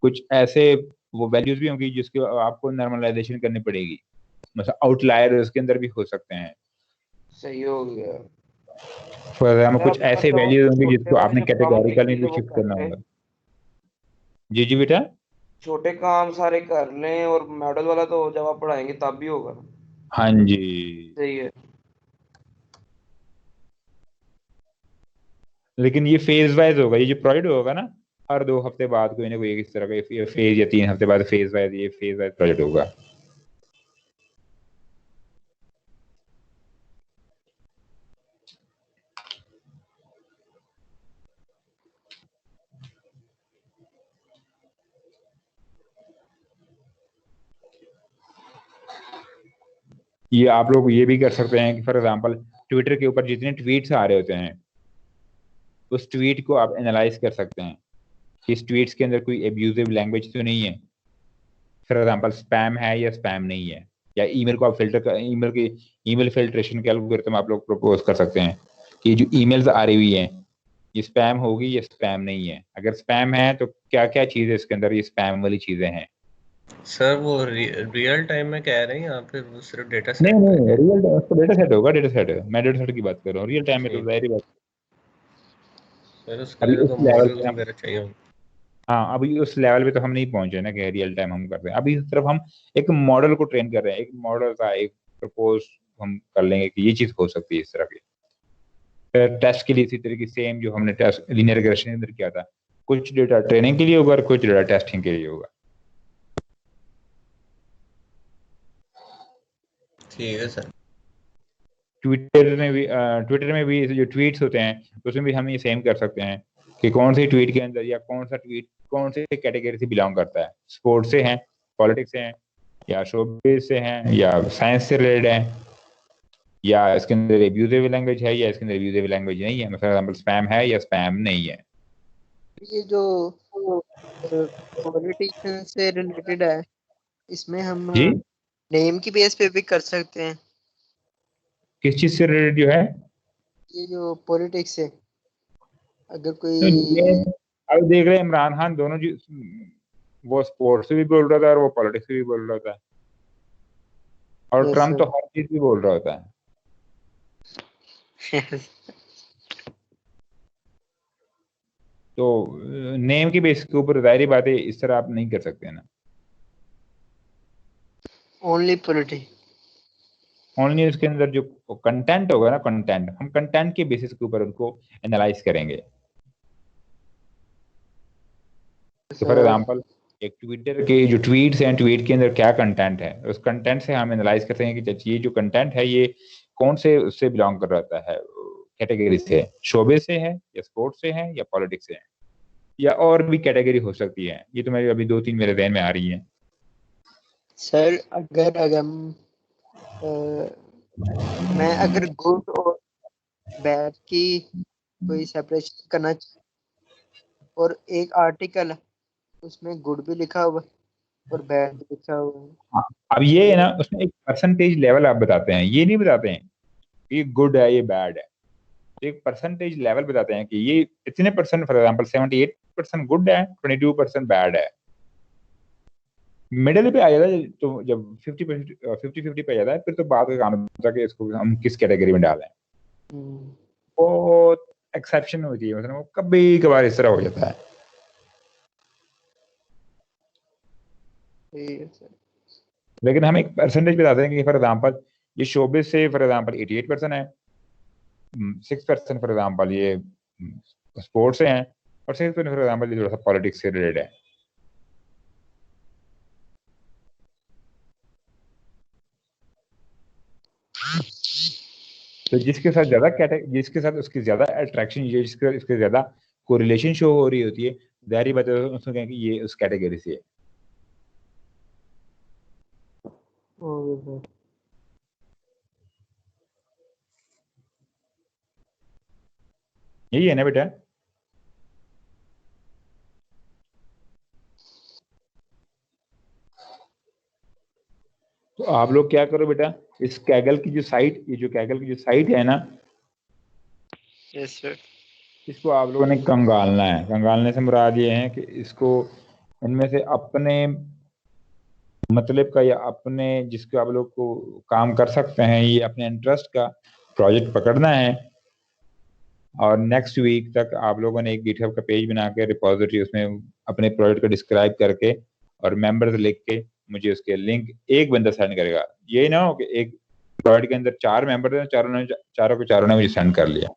कुछ ऐसे वो वैल्यूज भी होंगी जिसके आपको नॉर्मलाइजेशन करनी पड़ेगी, मतलब आउटलायर उसके अंदर भी हो सकते हैं। सही हो गया। फॉर एग्जाम्पल कुछ ऐसे वैल्यूज होंगे जिसको आपने कैटेगोरिकल में भी शिफ्ट करना होगा। जी जी बेटा, छोटे काम सारे कर लें और मॉडल वाला तो जब आप पढ़ाएंगे तब भी होगा। हाँ जी सही है। लेकिन ये फेज वाइज होगा, ये जो प्रोजेक्ट होगा ना, हर 2 हफ्ते बाद कोई ना कोई इस तरह का फेज, या 3 हफ्ते बाद फेज वाइज प्रोजेक्ट होगा। ये आप लोग ये भी कर सकते हैं कि फॉर एग्जांपल ट्विटर के ऊपर जितने ट्वीट्स आ रहे होते हैं उस ट्वीट को आप एनालाइज कर सकते हैं कि इस ट्वीट्स के अंदर कोई एब्यूजिव लैंग्वेज तो नहीं है, फॉर एग्जांपल स्पैम है या स्पैम नहीं है, या ईमेल को आप ईमेल फिल्ट्रेशन के एल्गोरिथम आप लोग प्रपोज कर सकते हैं कि जो ईमेल्स आ रही हुई हैं ये स्पैम होगी या स्पैम नहीं है, अगर स्पैम है तो क्या क्या चीजें इसके अंदर ये स्पैम वाली चीजें हैं। सर वो रियल टाइम में कह रहे हैं यहाँ पे, वो सिर्फ डेटा सेट नहीं रियल टाइम तो डेटा सेट होगा, डेटा सेट है, मैं डेटा सेट की बात कर रहा हूँ, रियल टाइम में तो जाहिर ही बात। सर उसके अभी लिए उस तो लेवल मॉडल्स पे हम, वगैरह चाहिए होंगे। हाँ अभी उस लेवल पे तो हम नहीं पहुंचे ना कि रियल टाइम हम कर रहे हैं, अभी सिर्फ हम एक मॉडल को ट्रेन कर रहे हैं, एक मॉडल का एक प्रपोज हम कर लेंगे कि ये चीज हो सकती है इस तरह की। टेस्ट के लिए इसी तरह की सेम जो हमने टेस्ट लीनियर रिग्रेशन के अंदर किया था, कुछ डेटा ट्रेनिंग के लिए होगा और कुछ डेटा टेस्टिंग के लिए होगा। ठीक है सर। ट्विटर में भी जो ट्वीट्स होते हैं उसमें भी हम ये सेम कर सकते हैं कि कौन सी ट्वीट के अंदर या कौन सा ट्वीट कौन से कैटेगरी से बिलोंग करता है, स्पोर्ट्स से है, पॉलिटिक्स से है, या शोबिज से है, या साइंस से रिलेटेड है, या इसके अंदर एब्यूजिव लैंग्वेज है या इसके अंदर एब्यूजिव लैंग्वेज नहीं है, फॉर एग्जांपल स्पैम है या स्पैम नहीं है। ये जो पॉलिटिशियन से रिलेटेड है इसमें हम जी नेम की बेस पे भी कर सकते हैं। किस चीज से रिलेटेड जो है, ये जो पॉलिटिक्स है अगर कोई अब देख रहे हैं इमरान खान दोनों वो स्पोर्ट्स से भी बोल रहा था और वो पॉलिटिक्स से भी बोल रहा था, और Yes, ट्रम्प तो sir. हर चीज भी बोल रहा होता है। तो नेम की बेस के ऊपर जाहिर बात है इस तरह आप नहीं कर सकते ना, ओनली पॉलिटिक्स। ओनली उसके अंदर जो कंटेंट होगा ना, कंटेंट हम कंटेंट के बेसिस के ऊपर उनको एनालाइज करेंगे। तो फॉर एग्जांपल एक ट्विटर के जो ट्वीट्स हैं, ट्वीट के अंदर क्या कंटेंट है, उस कंटेंट से हम एनालाइज करते हैं कि ये जो कंटेंट है ये कौन से उससे बिलोंग कर रहा है, कैटेगरी से, शोबे से है या स्पोर्ट्स से है या पॉलिटिक्स से है, या और भी कैटेगरी हो सकती है। ये तो मेरे अभी 2-3 मेरे ध्यान में आ रही है। सर अगर मैं अगर गुड और बैड की कोई सेपरेशन करना और एक आर्टिकल उसमें गुड भी लिखा हुआ और बैड भी लिखा हुआ है। हाँ, अब ये है ना उसमें एक परसेंटेज लेवल आप बताते हैं, ये नहीं बताते हैं कि ये गुड है ये बैड है, तो एक परसेंटेज लेवल बताते हैं कि ये इतने परसेंट, फॉर एग्जांपल 78% गुड है, 22% बैड है। मिडिल पे आ जाता है तो जब 50-50 पे आ जाता है फिर तो बात का काम होता है कि इसको हम किस कैटेगरी में डालें। वो एक्सेप्शन होती है, मतलब कभी कभार इस तरह हो जाता है। लेकिन हम एक परसेंटेज बताते हैं कि फॉर एग्जाम्पल ये शोबिस से फॉर एग्जाम्पल 88% है, 6% फॉर एग्जाम्पल ये स्पोर्ट्स से हैं, और 6% फॉर एग्जाम्पल ये थोड़ा सा पॉलिटिक्स से रिलेटेड है। तो जिसके साथ ज्यादा जिसके साथ उसकी ज्यादा अट्रैक्शन, जिसके इसके ज्यादा कोरिलेशन शो हो रही होती है, जाहिर बात है उसको कहें कि ये उस कैटेगरी से है। यही है ना बेटा? तो आप लोग क्या करो बेटा, इस कैगल की जो साइट, ये जो कैगल की जो साइट है ना, यस सर। इसको आप लोगों ने कंगालना है। कंगालने से मुराद ये है कि इसको इनमें से अपने मतलब का या अपने जिसको आप लोग को काम कर सकते हैं, ये अपने इंटरेस्ट का प्रोजेक्ट पकड़ना है, और नेक्स्ट वीक तक आप लोगों ने एक गिटहब का पेज बना के रिपोजिटरी उसमें अपने प्रोजेक्ट को डिस्क्राइब करके और मेंबर्स लिख के मुझे उसके लिंक एक बंदा सेंड करेगा। ये ना हो कि एक प्रोजेक्ट के अंदर 4 मेंबर हैं, चारों ने मुझे सेंड कर लिया।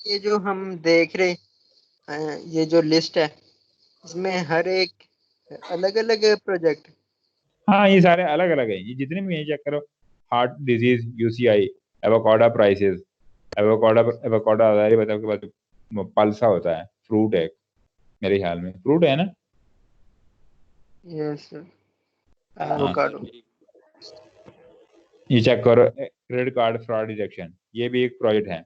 ये जो हम देख रहे हैं, ये जो लिस्ट है, इसमें हर एक अलग अलग प्रोजेक्ट। हाँ, ये सारे अलग अलग है, ये जितने भी हैं चेक करो। Heart disease, UCI, avocado prices, avocado आधार बताओ के बाद पल्सा होता है, फ्रूट है, मेरे ख्याल में फ्रूट है ना। यस सर, हाँ, एवोकाडो। ये चेक करो, क्रेडिट कार्ड फ्रॉड डिटेक्शन, ये भी एक प्रोजेक्ट है।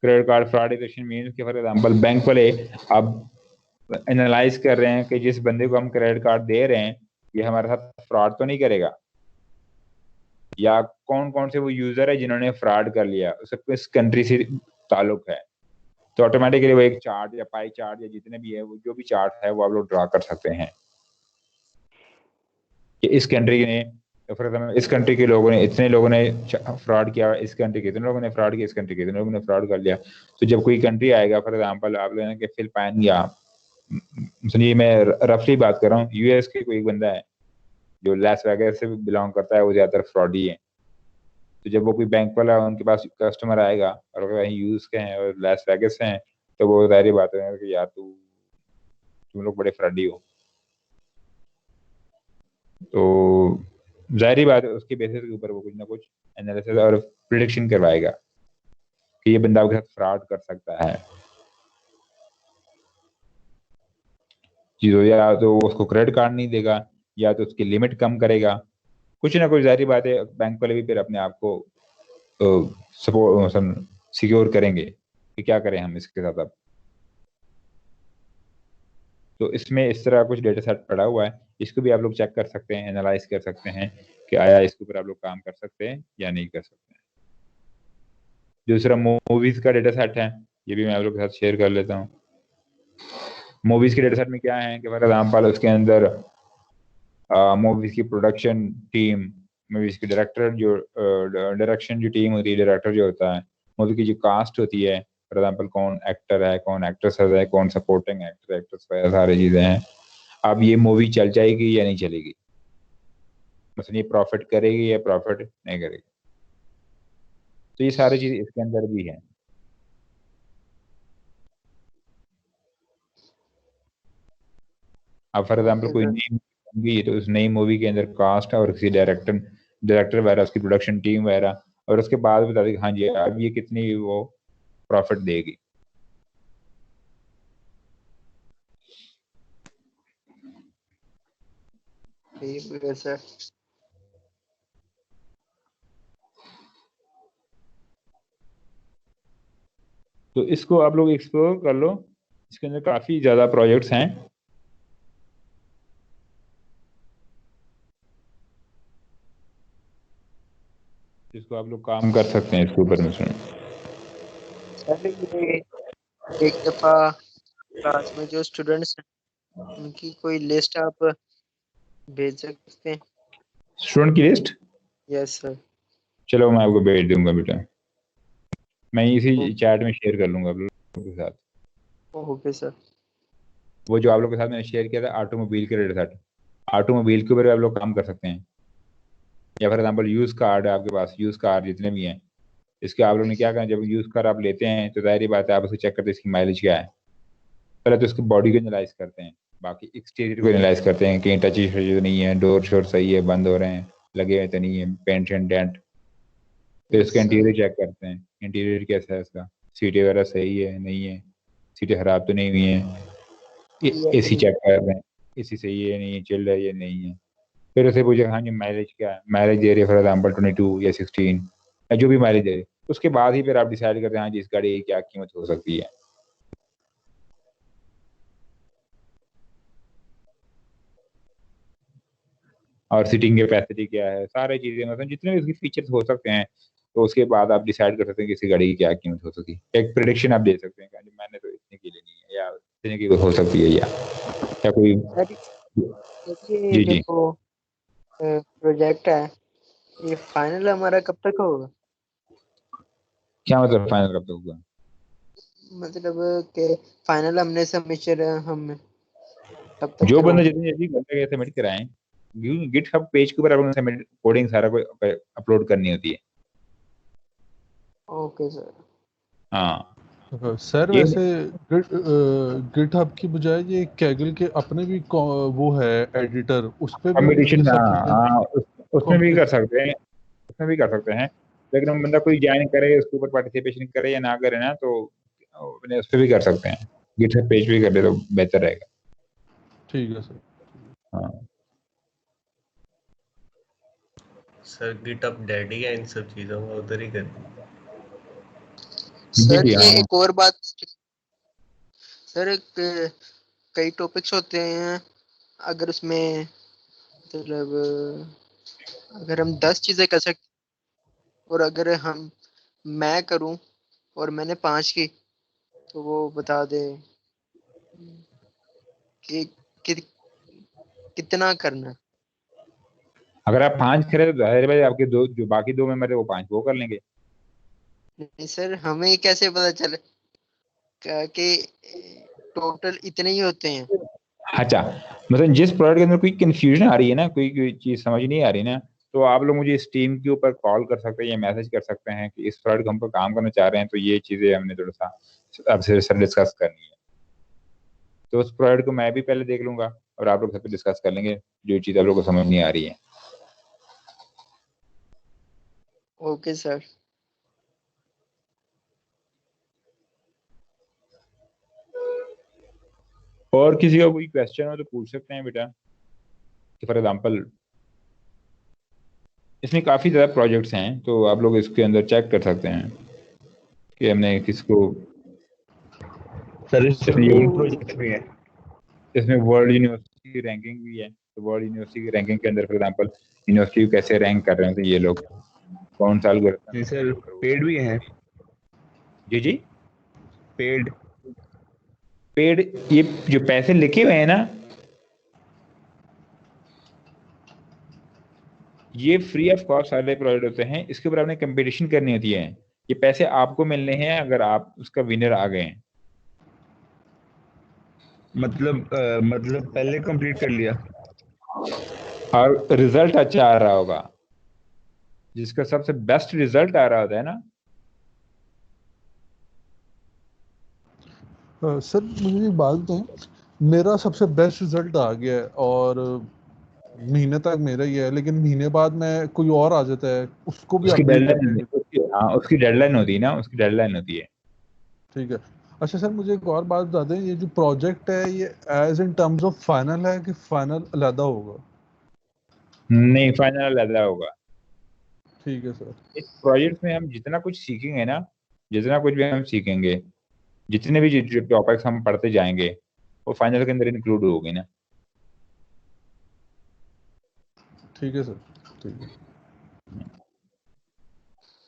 Credit card fraud detection means कि फॉर एग्जांपल बैंक वाले अब एनालाइज कर रहे हैं कि जिस बंदे को हम क्रेडिट कार्ड दे रहे हैं ये हमारे साथ फ्रॉड तो नहीं करेगा, या कौन कौन से वो यूजर है जिन्होंने फ्रॉड कर लिया, उससे किस कंट्री से ताल्लुक है। तो ऑटोमेटिकली वो एक चार्ट या पाई चार्ट या जितने भी है, वो जो भी चार्ट है वो आप लोग ड्रा कर सकते हैं कि इस कंट्री ने, फॉर एग्जाम्पल इस कंट्री के लोगों ने, इतने लोगों ने फ्रॉड किया, इस कंट्री के इतने लोगों ने फ्रॉड किया, इस कंट्री के इतने लोगों ने फ्रॉड कर लिया। तो जब कोई कंट्री आएगा, फॉर एग्जाम्पल आप लोगों ने कि फिलिपाइन, या सुनिए मैं रफली बात कर रहा हूँ, यूएस के कोई बंदा है जो लास वेगास से बिलोंग करता है, वो ज्यादातर फ्रॉडी है। तो जब वो कोई बैंक वाला उनके पास कस्टमर आएगा और अगर कहीं यूज के हैं और लास वेगास से हैं, तो वो जाहिर बात है कि यार तुम लोग बड़े फ्रॉडी हो। तो जाहिर बात है उसके बेसिस के ऊपर वो कुछ ना कुछ एनालिसिस और प्रिडिक्शन करवाएगा कि ये बंदा आपके साथ फ्रॉड कर सकता है। चीजों या तो उसको क्रेडिट कार्ड नहीं देगा, या तो उसकी लिमिट कम करेगा, कुछ ना कुछ। जाहिर बात है बैंक वाले भी फिर अपने आप को सपोर्ट सिक्योर करेंगे कि क्या करें हम इसके साथ अब। तो इसमें इस तरह कुछ डेटा सेट पड़ा हुआ है, इसको भी आप लोग चेक कर सकते हैं, एनालाइज कर सकते हैं कि आया इसके ऊपर आप लोग काम कर सकते हैं या नहीं कर सकते हैं। दूसरा मूवीज का डेटा सेट है, ये भी मैं आप लोग के साथ शेयर कर लेता हूँ। मूवीज के डेटा सेट में क्या है कि फॉर एग्जाम्पल उसके अंदर मूवीज की प्रोडक्शन टीम, मूवीज की डायरेक्टर जो डायरेक्शन जो टीम होती है, डायरेक्टर जो होता है, मूवी की जो कास्ट होती है, फॉर एग्जाम्पल कौन एक्टर है, कौन एक्ट्रेस है, कौन सपोर्टिंग एक्टर एक्ट्रेस है, सारी चीजें हैं। अब ये मूवी चल जाएगी या नहीं चलेगी, मतलब ये प्रॉफिट करेगी या प्रॉफिट नहीं करेगी, तो ये सारी चीज इसके अंदर भी है। अब फॉर एग्जाम्पल कोई नई मूवी है तो उस नई मूवी के अंदर कास्ट है और किसी डायरेक्टर वगैरह, उसकी प्रोडक्शन टीम वगैरह, और उसके बाद बता देगी हाँ जी अब ये कितनी वो प्रॉफिट देगी। सर तो इसको आप लोग एक्सप्लोर कर लो, इसके अंदर काफी ज्यादा प्रोजेक्ट्स हैं। जिसको आप लोग काम कर सकते हैं इसके ऊपर में। सुन सर, ये एक दफा क्लास में जो स्टूडेंट्स हैं उनकी कोई लिस्ट आप भेज सकते हैं? स्टूडेंट की लिस्ट? Yes sir. चलो मैं आपको भेज दूंगा बेटा, मैं इसी चैट में शेयर कर लूंगा आप लोगों के साथ। Okay sir. वो जो आप लोगों के साथ मैंने शेयर किया था ऑटोमोबाइल के डेटा सेट, ऑटोमोबाइल के ऊपर आप लोग काम कर सकते हैं। या फॉर एग्जाम्पल यूज कार्ड है आपके पास, यूज कार जितने भी हैं, इसके आप लोग ने क्या करना, जब यूज कार आप लेते हैं तो जाहिर बात है आप उसको चेक करते हैं इसकी माइलेज क्या है। पहले तो उसकी बॉडी को एनालाइज करते हैं, बाकी एक्सटीरियर को एनालाइज करते हैं, कहीं टच तो नहीं है, डोर शोर सही है, बंद हो रहे हैं, लगे हुए तो नहीं है, पेंट एंड डेंट। फिर उसका इंटीरियर चेक करते हैं, इंटीरियर कैसा है उसका, सीटें वगैरह सही है नहीं है, सीटें खराब तो नहीं हुई हैं, एसी चेक कर रहे हैं, एसी सही है नहीं है, चिल्ड है या नहीं है। फिर उसे पूछे हाँ जी माइलेज क्या है, माइलेज दे रही है फॉर एग्जाम्पल 22 या 16 या जो भी माइलेज दे रही है, उसके बाद ही फिर आप डिसाइड करते हैं हाँ जी इस गाड़ी की क्या कीमत हो सकती है। और सीटिंग कैपेसिटी क्या है, सारी चीजें मतलब जितने भी उसके फीचर्स हो सकते हैं, तो उसके बाद आप डिसाइड कर सकते हैं कि इसी गाड़ी की क्या कीमत हो सकती है। एक प्रिडिक्शन आप दे सकते हैं कि मैंने तो इतने की लेनी है या इतने की हो सकती है, या कोई। ये जी जो जी, प्रोजेक्ट है ये फाइनल हमारा कब तक होगा? क्या मतलब फाइनल कब तक होगा? मतलब कि फाइनल हमने सबमिशन हम कब तक जो बंदा करवाएं? जितनी जल्दी कर सके सबमिट कराएं। गिटहब पेज के ऊपर आप सबमिट कोडिंग सारा कोई अपलोड करनी होती है। Okay sir. हाँ सर ये वैसे गिटहब की बजाय ये कैगल के अपने भी वो है एडिटर, उस पे भी ये कंपटीशन, सब हाँ चीजें हाँ, उसमें भी कर competition- सकते हैं, उसमें भी कर सकते हैं। लेकिन हम बंदा कोई ज्वाइन करे उसके ऊपर पार्टिसिपेशन करे या ना करे ना, तो अपने उस पर भी कर सकते हैं, गिटहब पेज भी कर ले तो बेहतर रहेगा। ठीक है सर। हाँ सर गिटअप डैडी है इन सब चीजों में, उधर ही कर। जी सर जी ये हाँ। एक और बात सर, कई टॉपिक्स होते हैं, अगर उसमें मतलब अगर हम 10 चीजें कर सकते और अगर मैं करूं और मैंने 5 की, तो वो बता दे कि, कि कितना करना है। अगर आप 5 करे तो जाहिर है भाई आपके दो जो बाकी 2 मेंबर है वो 5 वो कर लेंगे। नहीं सर, हमें कैसे पता चले कि टोटल इतने ही होते हैं? अच्छा, मतलब जिस प्रोडक्ट के अंदर कोई कंफ्यूजन आ रही है ना, कोई चीज समझ नहीं आ रही ना, तो आप लोग मुझे इस टीम के ऊपर कॉल कर सकते हैं या मैसेज कर सकते हैं कि इस प्रोडक्ट को हम पर काम करना चाह रहे हैं, तो ये चीजें हमने थोड़ा सा आपसे सर डिस्कस करनी है। तो उस प्रोडक्ट को मैं भी पहले देख लूंगा और आप लोग सब डिस्कस कर लेंगे जो चीज आप लोग को समझ नहीं आ रही है। Okay sir. और किसी का कोई क्वेश्चन हो तो पूछ सकते हैं बेटा, कि फॉर एग्जाम्पल इसमें काफी ज्यादा प्रोजेक्ट्स हैं, तो आप लोग इसके अंदर चेक कर सकते हैं कि हमने किसको, सर इसमें इसमें मेन प्रोजेक्ट भी है। इसमें वर्ल्ड यूनिवर्सिटी की रैंकिंग भी है, तो वर्ल्ड यूनिवर्सिटी की रैंकिंग के अंदर फॉर एग्जाम्पल यूनिवर्सिटी को कैसे रैंक कर रहे हैं, तो ये लोग कौन सा जी एल्गोरिथम सर, यूज करो। पेड भी है। जी जी, पेड। पेड, ये जो पैसे लिखे हुए हैं ना, ये फ्री ऑफ कॉस्ट सारे प्रोवाइड होते हैं, इसके ऊपर आपने कंपटीशन करनी होती है, ये पैसे आपको मिलने हैं अगर आप उसका विनर आ गए हैं। मतलब पहले कंप्लीट कर लिया। और रिजल्ट अच्छा आ रहा होगा, जिसका सबसे बेस्ट रिजल्ट आ रहा होता है ना। सर मुझे एक बात बताएं, मेरा सबसे बेस्ट रिजल्ट आ गया है और महीने तक मेरा ही है, लेकिन महीने बाद में कोई और आ जाता है, उसको भी उसकी अपडेट करने डेडलाइन, के। हाँ उसकी डेडलाइन होती है ना, उसकी डेडलाइन होती है। ठीक है। अच्छा सर मुझे एक और बात बता दें, ये जो प्रोजेक्ट है ये as in terms of final है कि फाइनल अलहदा होगा? नहीं, फाइनल अलग होगा। ठीक है सर। इस प्रोजेक्ट में हम जितना कुछ सीखेंगे ना, जितना कुछ भी हम सीखेंगे, जितने भी जो टॉपिक्स हम पढ़ते जाएंगे, वो फाइनल के अंदर इंक्लूड होगी ना। ठीक है सर। ठीक है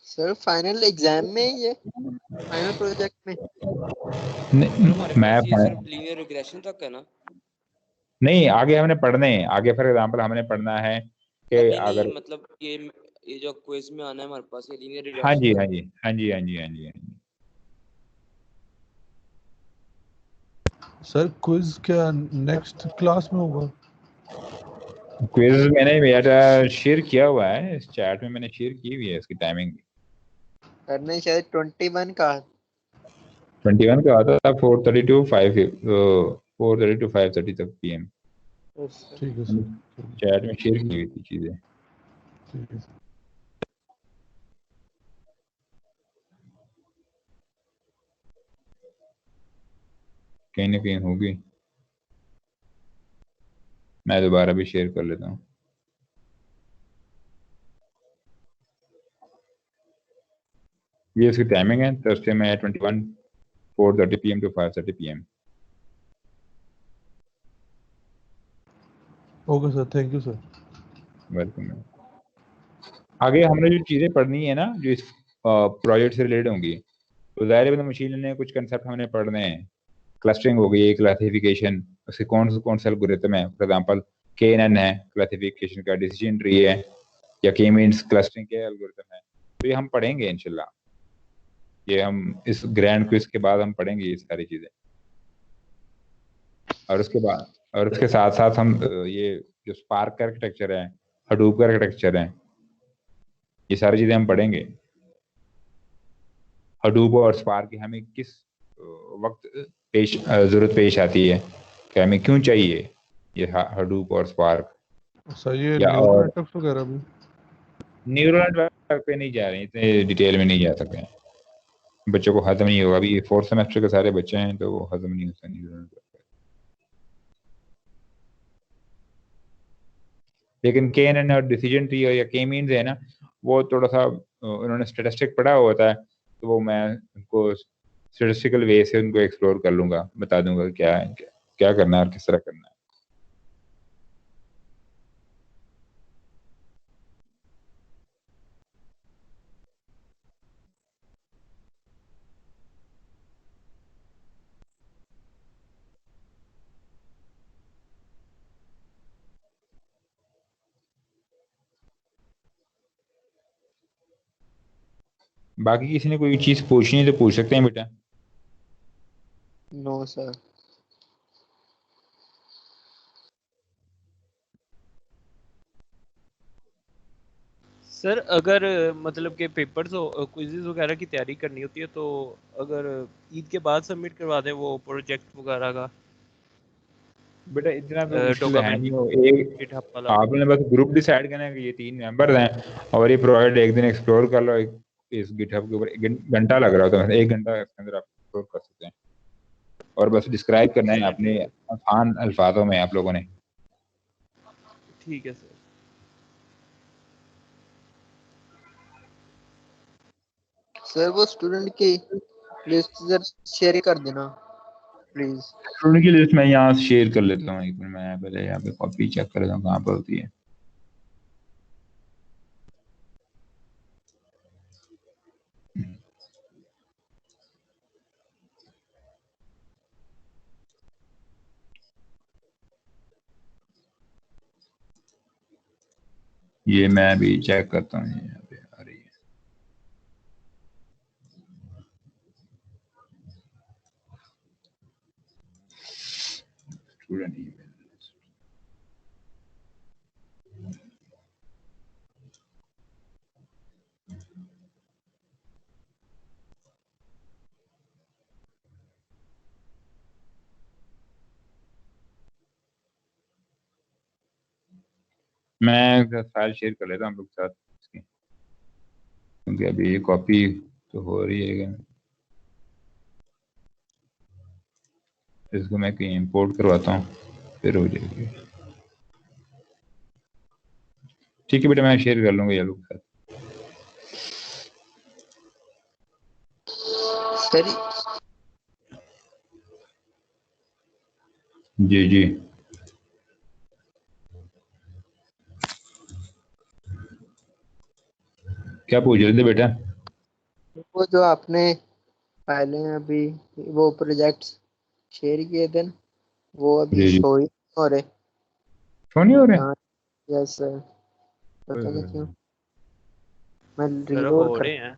सर फाइनल एग्जाम में ये फाइनल प्रोजेक्ट में? हमारे मैं पास ये सिर्फ लीनियर रिग्रेशन तक है ना? नहीं, आगे हमने पढ़ने हैं, आगे फॉर एग्जांपल हमने पढ़ना है कि नहीं नहीं, अगर, मतलब ये जो क्विज में आना है हमारे पास, ये लीनियर हाँ रिग्रेशन जी तक हाँ है। जी हाँ जी हाँ जी हाँ जी हाँ जी। सर क्विज क्या नेक्स्ट क्लास में होगा? क्विज मैंने मेरा शेयर किया हुआ है इस चैट में, मैंने शेयर की हुई है इसकी टाइमिंग। करने शायद 21 का 21 का आता था 4:30 टू 5, 4:30 टू 5:30 तक PM। ठीक है सर, चैट में शेयर की हुई थी चीजें। ठीक है सर। कहीं ना कहीं होगी, मैं दोबारा भी शेयर कर लेता हूँ। ये इसकी टाइमिंग है थर्सडे में 21, 4:30 PM टू 5:30 PM। Okay sir, thank you sir. Welcome. आगे हमने जो चीजें पढ़नी है ना जो इस प्रोजेक्ट से रिलेटेड होंगी, तो ज़ाहिर है मशीन लर्निंग कुछ कंसेप्ट हमने पढ़ने हैं। क्लस्टरिंग हो गई, क्लासिफिकेशन, उसके कौन से एल्गोरिथम है। फॉर एग्जांपल KNN है क्लासिफिकेशन का, डिसीजन ट्री है, या K मींस क्लस्टरिंग के एल्गोरिथम है। तो ये हम पढ़ेंगे इंशाल्लाह, ये हम इस ग्रैंड क्विज के बाद हम पढ़ेंगे ये सारी चीजें। और उसके साथ साथ हम ये जो स्पार्क का आर्किटेक्चर है, हडूप का आर्किटेक्चर है, ये सारी चीजें हम पढ़ेंगे। हडूप और स्पार्क की हमें किस वक्त जरूरत पेश आती है, कि हमें क्यों चाहिए ये हडूप और स्पार्क। सर ये या न्यूरल और नेटवर्क्स वगैरह भी? न्यूरल नेटवर्क पे नहीं जा रहे हैं, इतने डिटेल में नहीं जा सकते हैं, बच्चों को हजम नहीं होगा। अभी 4th सेमेस्टर के सारे बच्चे हैं तो वो हजम नहीं होता न्यूरल नेटवर्क। लेकिन KNN और डिसीजन ट्री या के मीन्स है ना, वो थोड़ा सा उन्होंने स्टेटिस्टिक पढ़ा हुआ होता है, तो वो मैं उनको स्टेटिस्टिकल वे से उनको एक्सप्लोर कर लूंगा, बता दूंगा क्या है, क्या करना है और किस तरह करना है। बाकी किसी ने कोई चीज पूछनी है तो पूछ सकते हैं बेटा। No sir. सर अगर मतलब के पेपर्स हो क्विज़ेस वगैरह की तैयारी करनी होती है तो अगर ईद के बाद सबमिट करवा दें वो प्रोजेक्ट वगैरह का बेटा इतना तो मुश्किल है डॉक्यूमेंट नहीं हो, एक गिटहब वाला। आपने बस ग्रुप डिसाइड करना है कि ये 3 मेंबर्स हैं और ये प्रोजेक्ट एक दिन एक्सप्लोर कर लो। इस गिटहब के ऊपर 1 घंटा लग रहा होता है, 1 घंटा के अंदर आप एक्सप्लोर कर सकते हैं, और बस डिस्क्राइब करना है अपने आसान अल्फाजों में आप लोगों ने। ठीक है सर। सर वो स्टूडेंट की लिस्ट शेयर कर देना प्लीज। स्टूडेंट की लिस्ट मैं यहाँ से शेयर कर लेता हूँ, एक मिनट मैं पहले यहाँ पे कॉपी चेक कर लेता हूँ कहाँ पर होती है। ये मैं भी चेक करता हूँ, यहाँ पे आ रही है। स्टूडेंट ईमेल, मैं फाइल शेयर कर लेता हूँ आप लोग के साथ इसकी, क्योंकि अभी ये कॉपी तो हो रही है। इसको मैं कहीं इंपोर्ट करवाता हूँ फिर हो जाएगी। ठीक है बेटा, मैं शेयर कर लूंगा ये लोग के साथ। सर जी जी क्या पूछ रहे थे बेटा? वो जो आपने पहले अभी वो प्रोजेक्ट्स शेयर किए थे ना, वो अभी जी जी, शो ही नहीं हो रहे। क्यों नहीं हो रहे? हाँ यस सर, पता नहीं क्यों। मैं सर रीलोड हो कर रहे हैं।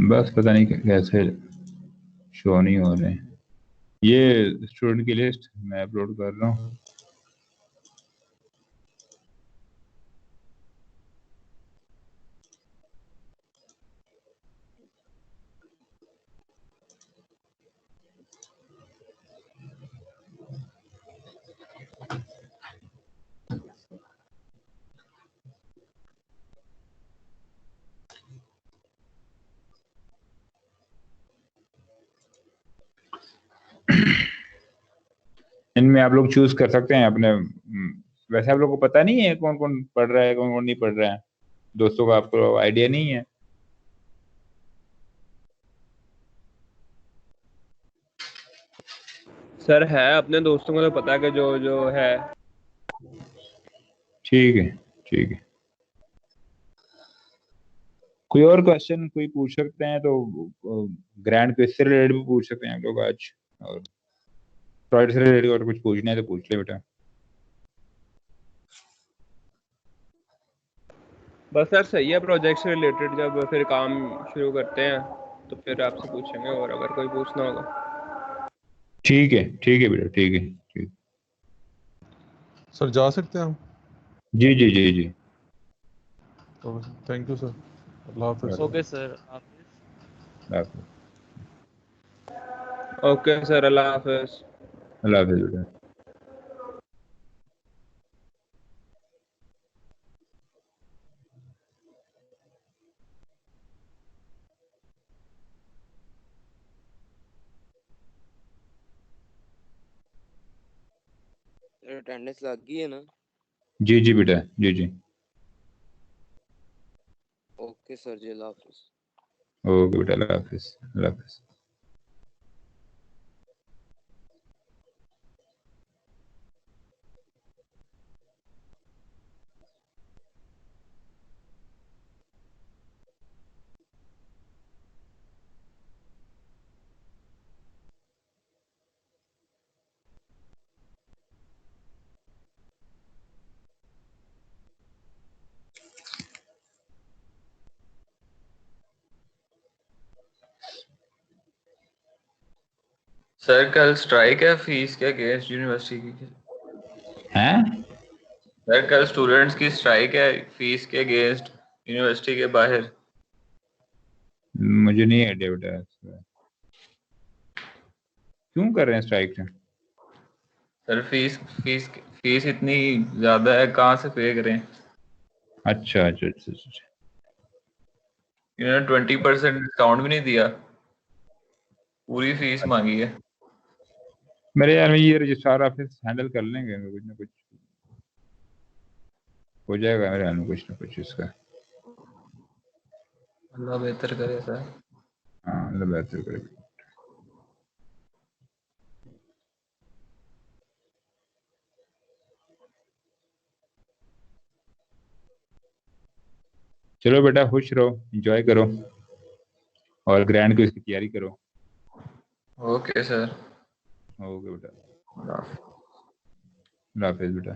बस पता नहीं कैसे शो नहीं हो रहे हैं। ये स्टूडेंट की लिस्ट मैं अपलोड कर रहा हूँ। इनमें आप लोग चूज कर सकते हैं अपने। वैसे आप लोग को पता नहीं है कौन कौन पढ़ रहा है, कौन कौन नहीं पढ़ रहा है? दोस्तों का आपको आइडिया नहीं है? सर है, अपने दोस्तों को तो पता है कि जो जो है। ठीक है, ठीक है। कोई और क्वेश्चन कोई पूछ सकते हैं तो ग्रैंड क्विज से रिलेटेड भी पूछ सकते हैं आप लोग आज, और फ्राइडे से रिलेटेड और कुछ पूछना है तो पूछ ले बेटा। बस सर सही है, प्रोजेक्ट से रिलेटेड जब फिर काम शुरू करते हैं तो फिर आपसे पूछेंगे, और अगर कोई पूछना होगा। ठीक है, ठीक है बेटा, ठीक है, ठीक। सर जा सकते हैं हम? जी जी जी जी। Thank you sir. अल्लाह हाफिज। ओके सर, ओके सर, अल्लाह हाफिज। अल्लाह हाफिज बेटा। अटेंडेंस लग गई है ना? जी जी बेटा, जी जी। ओके सर जी, अल्लाह हाफिज। ओके बेटा, अल्लाह हाफिज, अल्लाह हाफिज। सर कल स्ट्राइक है फीस के अगेंस्ट यूनिवर्सिटी की। हैं? सर कल स्टूडेंट्स की स्ट्राइक है फीस के अगेंस्ट यूनिवर्सिटी के बाहर। मुझे नहीं आइडिया बेटा। क्यों कर रहे हैं strike? Sir fees fees fees इतनी ज्यादा है, कहाँ से पे करें? अच्छा अच्छा अच्छा अच्छा। इन्होंने 20% डिस्काउंट भी नहीं दिया, पूरी फीस मांगी है। मेरे यार ये रजिस्ट्रार ऑफिस हैंडल कर लेंगे, कुछ ना कुछ हो जाएगा मेरे यार में, कुछ ना कुछ इसका। अल्लाह बेहतर करे सर। हाँ, अल्लाह बेहतर करे। चलो बेटा, खुश रहो, एंजॉय करो, और ग्रैंड की इसकी तैयारी करो। Okay sir. ओके बेटा, अल्लाह हाफिज। अल्लाह हाफिज बेटा।